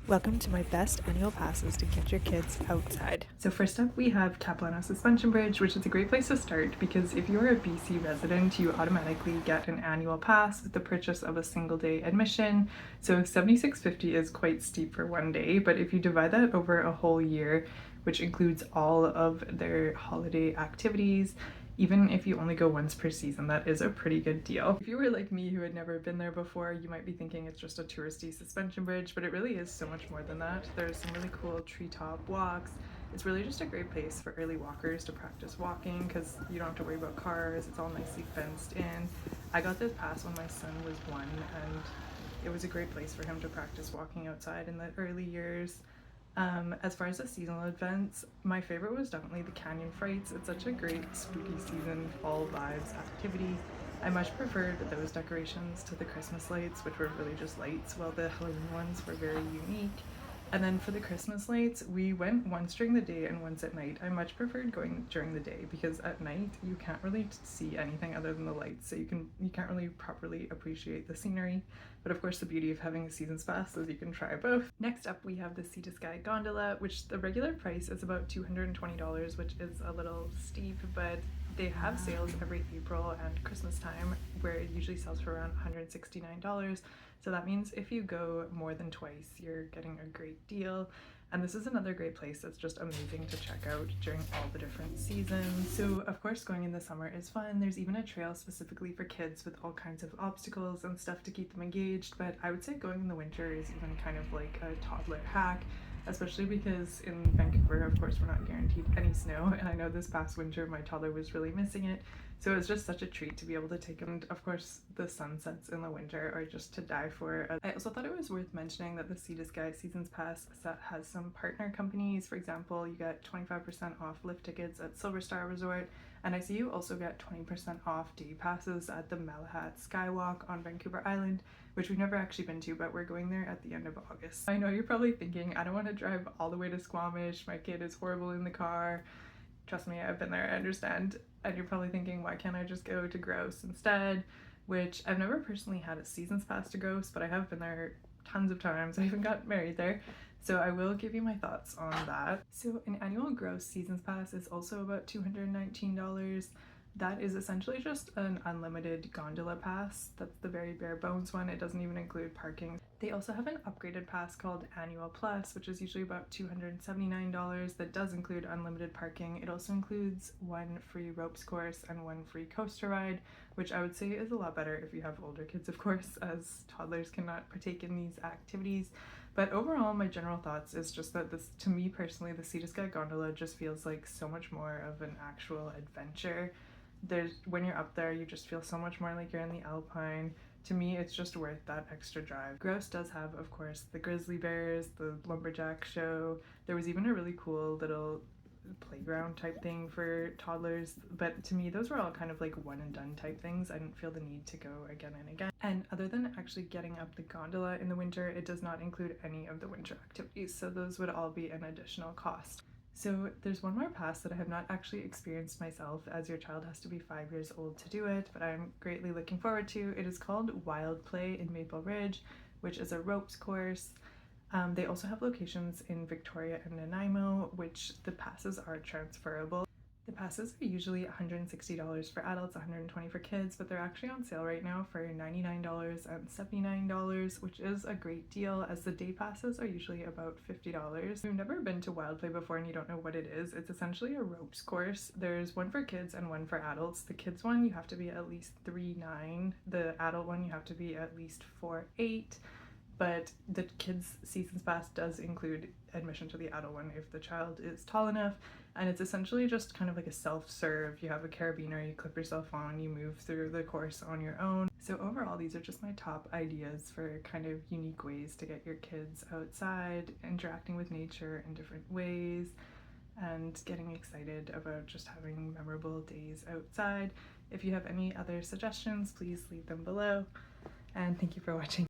Welcome to my best annual passes to get your kids outside. So first up we have Capilano Suspension Bridge, which is a great place to start because if you're a BC resident, you automatically get an annual pass with the purchase of a single day admission. So $76.50 is quite steep for one day, but if you divide that over a whole year, which includes all of their holiday activities, even if you only go once per season, that is a pretty good deal. If you were like me who had never been there before, you might be thinking it's just a touristy suspension bridge, but it really is so much more than that. There's some really cool treetop walks. It's really just a great place for early walkers to practice walking because you don't have to worry about cars. It's all nicely fenced in. I got this pass when my son was 1 and it was a great place for him to practice walking outside in the early years. As far as the seasonal events, my favorite was definitely the Canyon Frights. It's such a great spooky season, fall vibes activity. I much preferred those decorations to the Christmas lights, which were really just lights, while the Halloween ones were very unique. And then for the Christmas lights, we went once during the day and once at night. I much preferred going during the day because at night you can't really see anything other than the lights, so you can't really properly appreciate the scenery. But of course the beauty of having a season's pass is you can try both. Next up we have the Sea to Sky gondola, which the regular price is about $220, which is a little steep, but they have sales every April and Christmas time where it usually sells for around $169. So that means if you go more than twice, you're getting a great deal. And this is another great place that's just amazing to check out during all the different seasons. So of course going in the summer is fun. There's even a trail specifically for kids with all kinds of obstacles and stuff to keep them engaged, but I would say going in the winter is even kind of like a toddler hack, especially because in Vancouver, of course, we're not guaranteed any snow, and I know this past winter my toddler was really missing it. So it's just such a treat to be able to take him. Of course, the sunsets in the winter are just to die for. I also thought it was worth mentioning that the Sea to Sky Seasons Pass has some partner companies. For example, you get 25% off lift tickets at Silver Star Resort, and I see you also get 20% off day passes at the Malahat Skywalk on Vancouver Island, which we've never actually been to, but we're going there at the end of August. I know you're probably thinking, I don't want to drive all the way to Squamish, my kid is horrible in the car. Trust me, I've been there, I understand. And you're probably thinking, why can't I just go to Grouse instead? Which I've never personally had a season's pass to Grouse, but I have been there tons of times. I even got married there. So I will give you my thoughts on that. So an annual Grouse season's pass is also about $219. That is essentially just an unlimited gondola pass. That's the very bare bones one. It doesn't even include parking. They also have an upgraded pass called Annual Plus, which is usually about $279. That does include unlimited parking. It also includes one free ropes course and one free coaster ride, which I would say is a lot better if you have older kids, of course, as toddlers cannot partake in these activities. But overall, my general thoughts is just that this, to me personally, the Sea to Sky gondola just feels like so much more of an actual adventure. When you're up there, you just feel so much more like you're in the Alpine. To me, it's just worth that extra drive. Grouse does have, of course, the grizzly bears, the lumberjack show. There was even a really cool little playground type thing for toddlers, but to me those were all kind of like one and done type things. I didn't feel the need to go again and again. And other than actually getting up the gondola in the winter, it does not include any of the winter activities, so those would all be an additional cost. So there's one more pass that I have not actually experienced myself, as your child has to be 5 years old to do it, but I'm greatly looking forward to. It is called Wild Play in Maple Ridge, which is a ropes course. They also have locations in Victoria and Nanaimo, which the passes are transferable. The passes are usually $160 for adults, $120 for kids, but they're actually on sale right now for $99 and $79, which is a great deal as the day passes are usually about $50. If you've never been to Wild Play before and you don't know what it is, it's essentially a ropes course. There's one for kids and one for adults. The kids one, you have to be at least 3'9". The adult one, you have to be at least 4'8". But the kids seasons pass does include admission to the adult one if the child is tall enough, and it's essentially just kind of like a self-serve. You have a carabiner, you clip yourself on, you move through the course on your own. So overall, these are just my top ideas for kind of unique ways to get your kids outside, interacting with nature in different ways, and getting excited about just having memorable days outside. If you have any other suggestions, please leave them below, and thank you for watching.